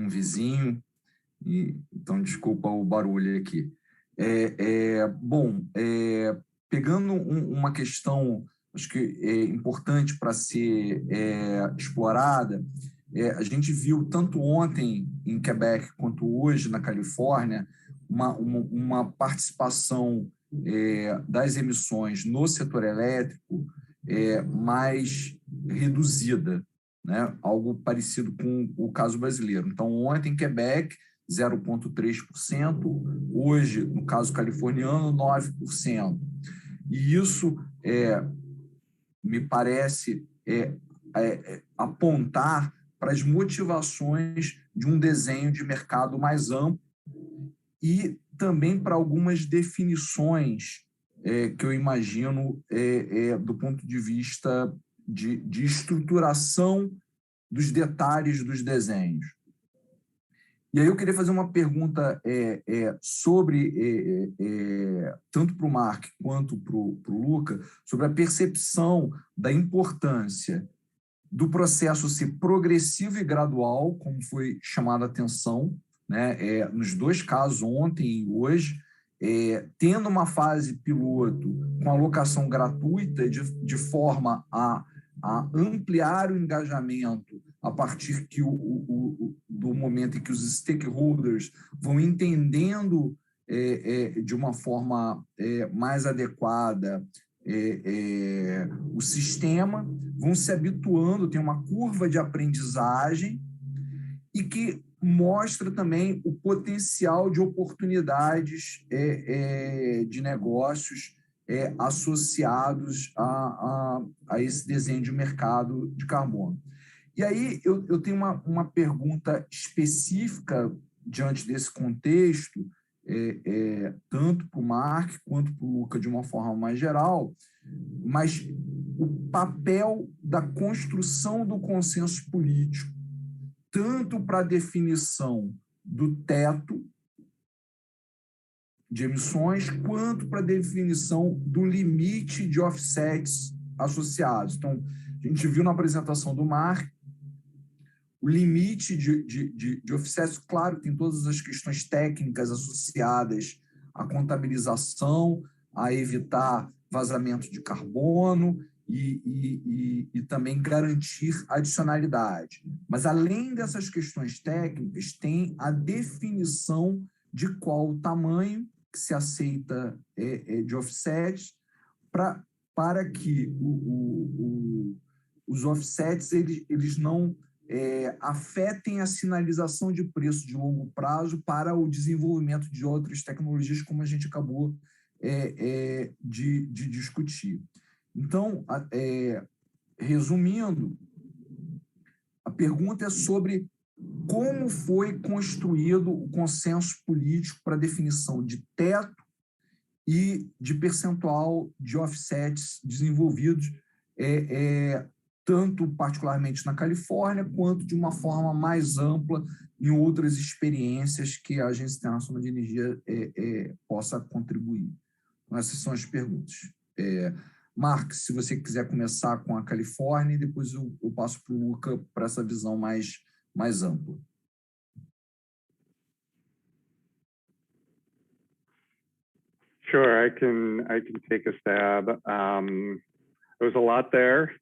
vizinho, então desculpa o barulho aqui. Pegando uma questão, acho que é importante para ser explorada, a gente viu tanto ontem em Quebec quanto hoje na Califórnia uma participação das emissões no setor elétrico mais reduzida, né? Algo parecido com o caso brasileiro. Então, ontem em Quebec, 0,3%, hoje, no caso californiano, 9%. E isso me parece apontar para as motivações de um desenho de mercado mais amplo e também para algumas definições que eu imagino do ponto de vista de estruturação dos detalhes dos desenhos. E aí eu queria fazer uma pergunta sobre, tanto para o Mark quanto para o Luca, sobre a percepção da importância do processo ser progressivo e gradual, como foi chamada a atenção, né, nos dois casos, ontem e hoje, tendo uma fase piloto com alocação gratuita de forma a ampliar o engajamento a partir do momento em que os stakeholders vão entendendo de uma forma mais adequada o sistema, vão se habituando, tem uma curva de aprendizagem e que mostra também o potencial de oportunidades de negócios associados a esse desenho de mercado de carbono. E aí eu tenho uma pergunta específica diante desse contexto, tanto para o Mark quanto para o Luca de uma forma mais geral, mas o papel da construção do consenso político, tanto para a definição do teto de emissões, quanto para a definição do limite de offsets associados. Então, a gente viu na apresentação do Mark o limite de offsets, claro, tem todas as questões técnicas associadas à contabilização, a evitar vazamento de carbono e também garantir adicionalidade. Mas, além dessas questões técnicas, tem a definição de qual o tamanho que se aceita de offsets para que os offsets eles não afetem a sinalização de preço de longo prazo para o desenvolvimento de outras tecnologias, como a gente acabou de discutir. Então, resumindo, a pergunta é sobre como foi construído o consenso político para a definição de teto e de percentual de offsets desenvolvidos, tanto particularmente na Califórnia, quanto de uma forma mais ampla em outras experiências que a Agência Internacional de Energia possa contribuir. Então, essas são as perguntas. Mark, se você quiser começar com a Califórnia, e depois eu passo para o Luca para essa visão mais ampla. Sure, I can take a stab. There was a lot there.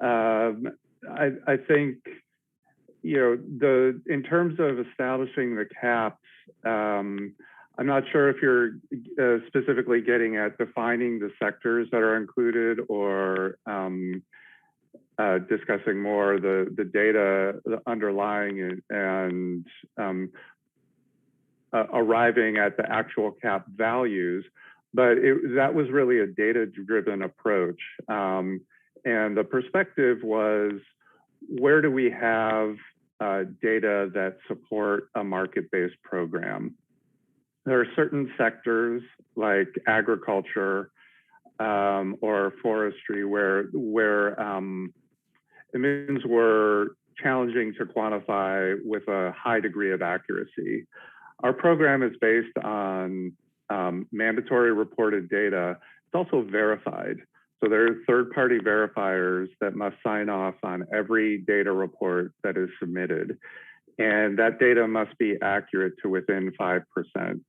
I think, in terms of establishing the caps, I'm not sure if you're specifically getting at defining the sectors that are included or discussing more the data underlying it and arriving at the actual cap values. But that was really a data-driven approach. And the perspective was, where do we have data that support a market-based program? There are certain sectors like agriculture or forestry where emissions were challenging to quantify with a high degree of accuracy. Our program is based on mandatory reported data. It's also verified. So there are third-party verifiers that must sign off on every data report that is submitted. And that data must be accurate to within 5%.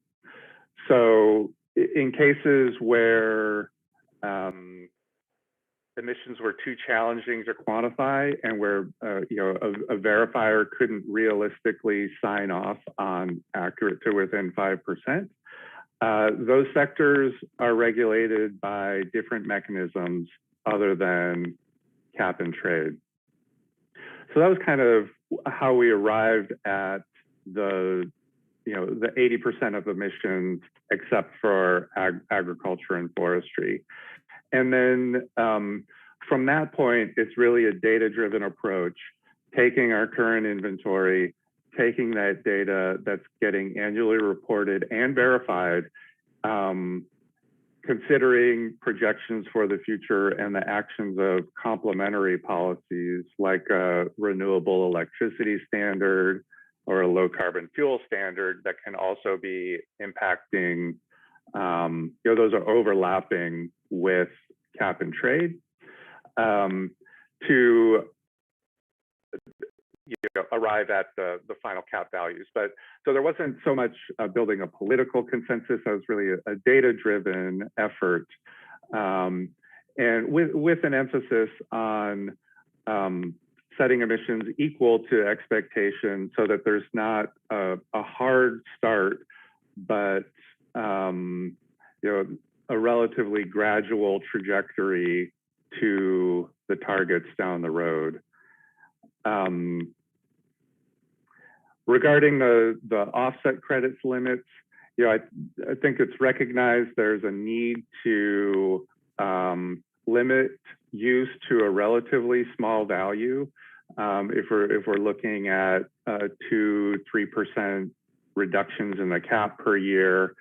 So in cases where emissions were too challenging to quantify and where a verifier couldn't realistically sign off on accurate to within 5%, those sectors are regulated by different mechanisms other than cap and trade. So that was kind of how we arrived at the 80% of emissions except for agriculture and forestry. And then from that point, it's really a data-driven approach, taking our current inventory, taking that data that's getting annually reported and verified, considering projections for the future and the actions of complementary policies like a renewable electricity standard or a low carbon fuel standard that can also be impacting, those are overlapping with cap and trade to arrive at the final cap values. But so there wasn't so much building a political consensus. That was really a data-driven effort, and with an emphasis on setting emissions equal to expectation, so that there's not a hard start, but a relatively gradual trajectory to the targets down the road. Regarding the offset credits limits, I think it's recognized there's a need to limit use to a relatively small value. If we're looking at 2-3% reductions in the cap per year,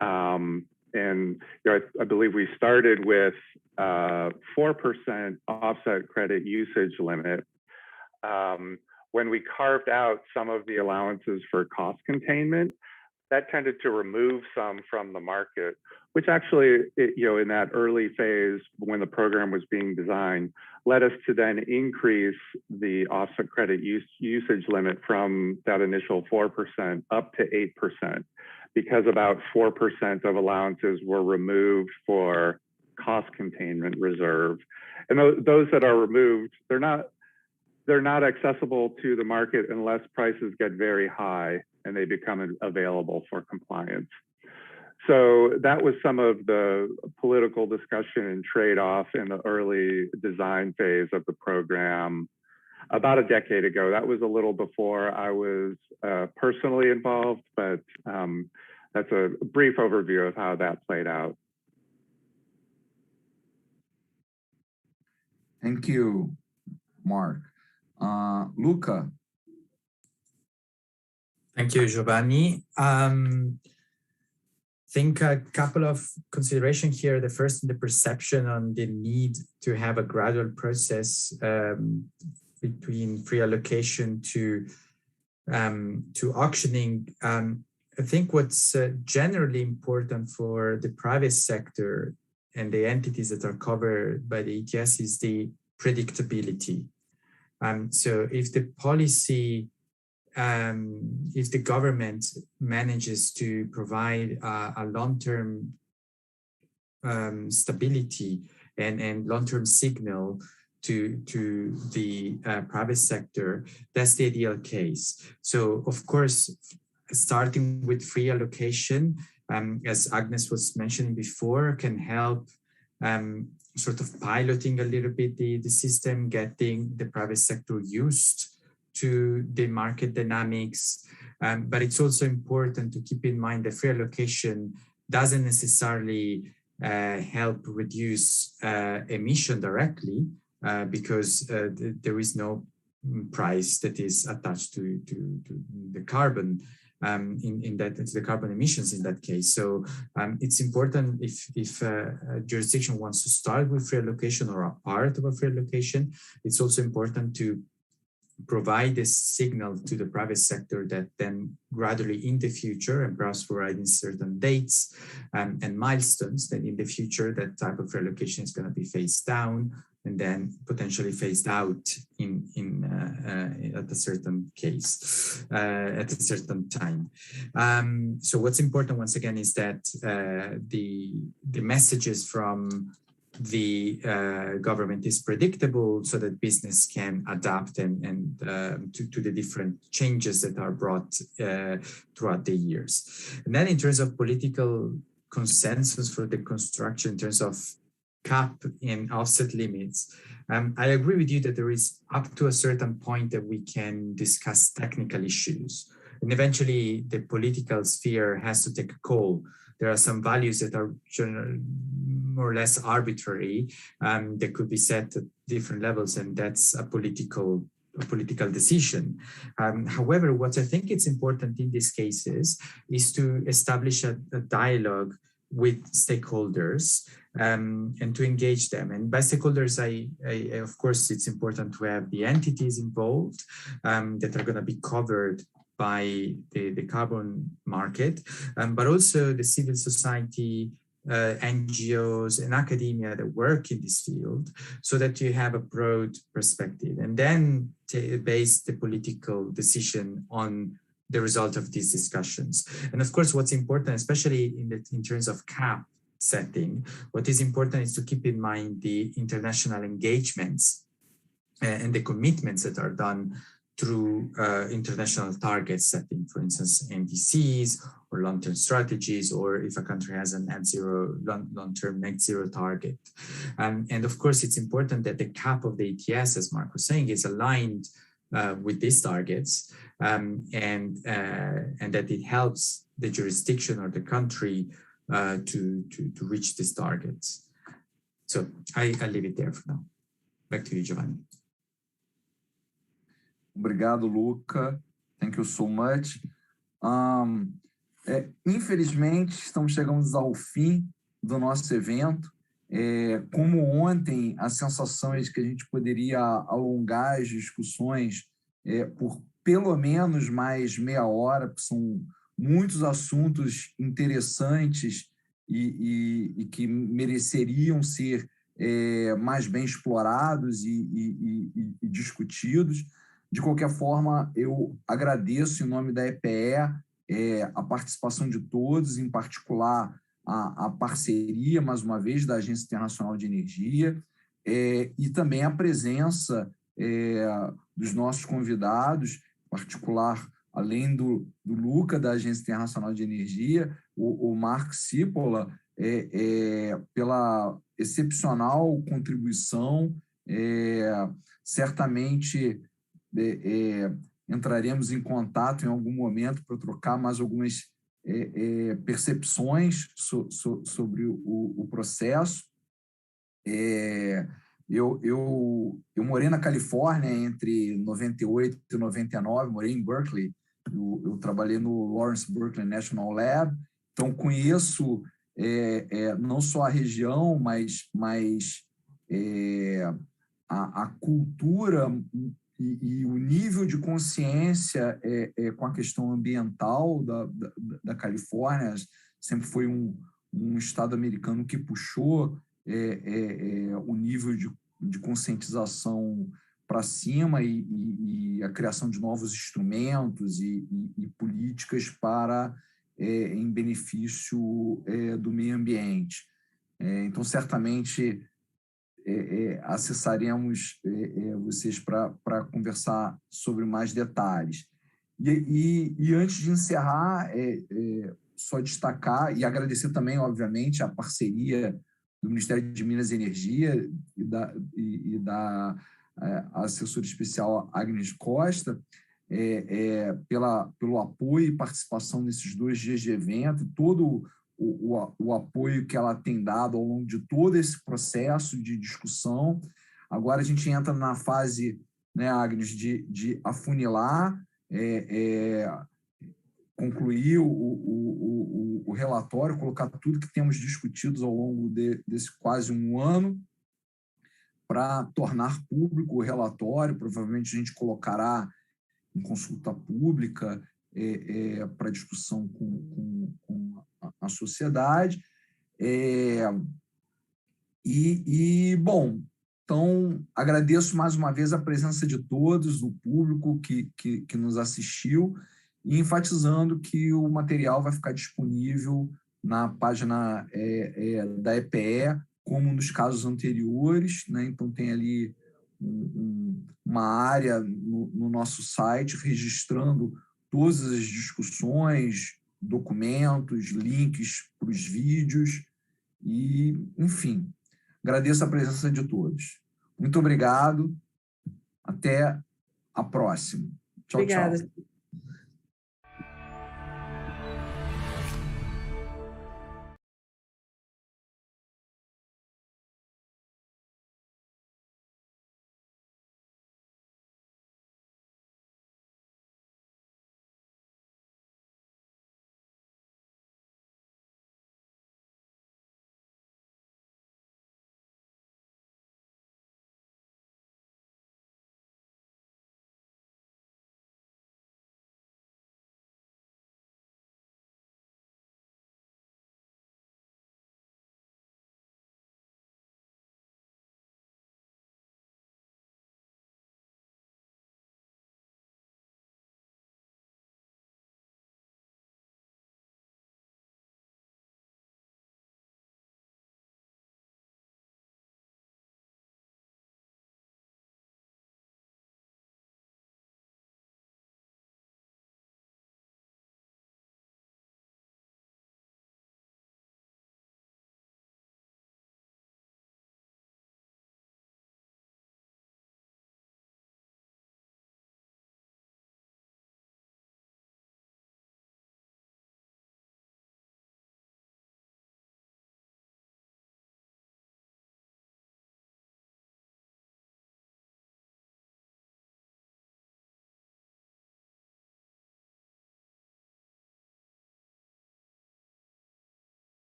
and I believe we started with 4% offset credit usage limit. when we carved out some of the allowances for cost containment, that tended to remove some from the market, which actually, in that early phase when the program was being designed, led us to then increase the offset credit usage limit from that initial 4% up to 8%, because about 4% of allowances were removed for cost containment reserve. And those that are removed, they're not accessible to the market unless prices get very high and they become available for compliance. So that was some of the political discussion and trade-off in the early design phase of the program about a decade ago. That was a little before I was personally involved, but that's a brief overview of how that played out. Thank you, Mark. Luca. Thank you, Giovanni. I think a couple of considerations here. The first, the perception on the need to have a gradual process between free allocation to auctioning. I think what's generally important for the private sector and the entities that are covered by the ETS is the predictability. So if the policy, if the government manages to provide a long-term stability and long-term signal to the private sector, that's the ideal case. So of course, starting with free allocation, as Agnes was mentioning before, can help sort of piloting a little bit the system, getting the private sector used to the market dynamics. But it's also important to keep in mind that free allocation doesn't necessarily help reduce emission directly because there is no price that is attached to the carbon the carbon emissions in that case. So it's important if a jurisdiction wants to start with free allocation or a part of a free allocation, it's also important to provide a signal to the private sector that then gradually in the future, and perhaps providing certain dates and milestones, that in the future that type of reallocation is going to be phased down and then potentially phased out at a certain case, at a certain time. So what's important once again is that the messages from the government is predictable so that business can adapt and to the different changes that are brought throughout the years. And then in terms of political consensus for the construction, in terms of cap and offset limits, I agree with you that there is up to a certain point that we can discuss technical issues. And eventually the political sphere has to take a call. There are some values that are more or less arbitrary that could be set at different levels, and that's a political decision. However, what I think it's important in these cases is to establish a dialogue with stakeholders and to engage them. And by stakeholders, I of course, it's important to have the entities involved that are going to be covered by the carbon market, but also the civil society, NGOs and academia that work in this field, so that you have a broad perspective, and then base the political decision on the result of these discussions. And of course, what's important, especially in terms of cap setting, what is important is to keep in mind the international engagements and the commitments that are done through international target setting, for instance, NDCs or long-term strategies, or if a country has a long-term net zero target. And of course, it's important that the cap of the ETS, as Mark was saying, is aligned with these targets and that it helps the jurisdiction or the country to reach these targets. So I'll leave it there for now. Back to you, Giovanni. Obrigado, Luca. Thank you so much. Infelizmente, chegamos ao fim do nosso evento. Como ontem, a sensação é de que a gente poderia alongar as discussões por pelo menos mais meia hora, porque são muitos assuntos interessantes e que mereceriam ser mais bem explorados e discutidos. De qualquer forma, eu agradeço, em nome da EPE, a participação de todos, em particular a parceria, mais uma vez, da Agência Internacional de Energia, e também a presença dos nossos convidados, em particular, além do Luca, da Agência Internacional de Energia, o Mark Cipolla, pela excepcional contribuição. Certamente entraremos em contato em algum momento para trocar mais algumas percepções sobre o processo. Eu morei na Califórnia entre 98 e 99, morei em Berkeley, eu trabalhei no Lawrence Berkeley National Lab, então conheço não só a região, mas a cultura e o nível de consciência com a questão ambiental da Califórnia. Sempre foi um estado americano que puxou o nível de conscientização para cima e a criação de novos instrumentos e políticas em benefício do meio ambiente. Então, certamente, acessaremos vocês para conversar sobre mais detalhes. E antes de encerrar, só destacar e agradecer também, obviamente, a parceria do Ministério de Minas e Energia e da assessora especial Agnes Costa, pelo apoio e participação nesses 2 dias de evento, todo o apoio que ela tem dado ao longo de todo esse processo de discussão. Agora a gente entra na fase, né, Agnes, de afunilar, concluir o relatório, colocar tudo que temos discutido ao longo desse quase um ano, para tornar público o relatório. Provavelmente a gente colocará em consulta pública para discussão com a sociedade. Bom, então, agradeço mais uma vez a presença de todos, do público que nos assistiu, e enfatizando que o material vai ficar disponível na página da EPE, como nos casos anteriores, né? Então, tem ali uma área no nosso site registrando todas as discussões, documentos, links para os vídeos e, enfim, agradeço a presença de todos. Muito obrigado. Até a próxima. Tchau, Obrigada. tchau.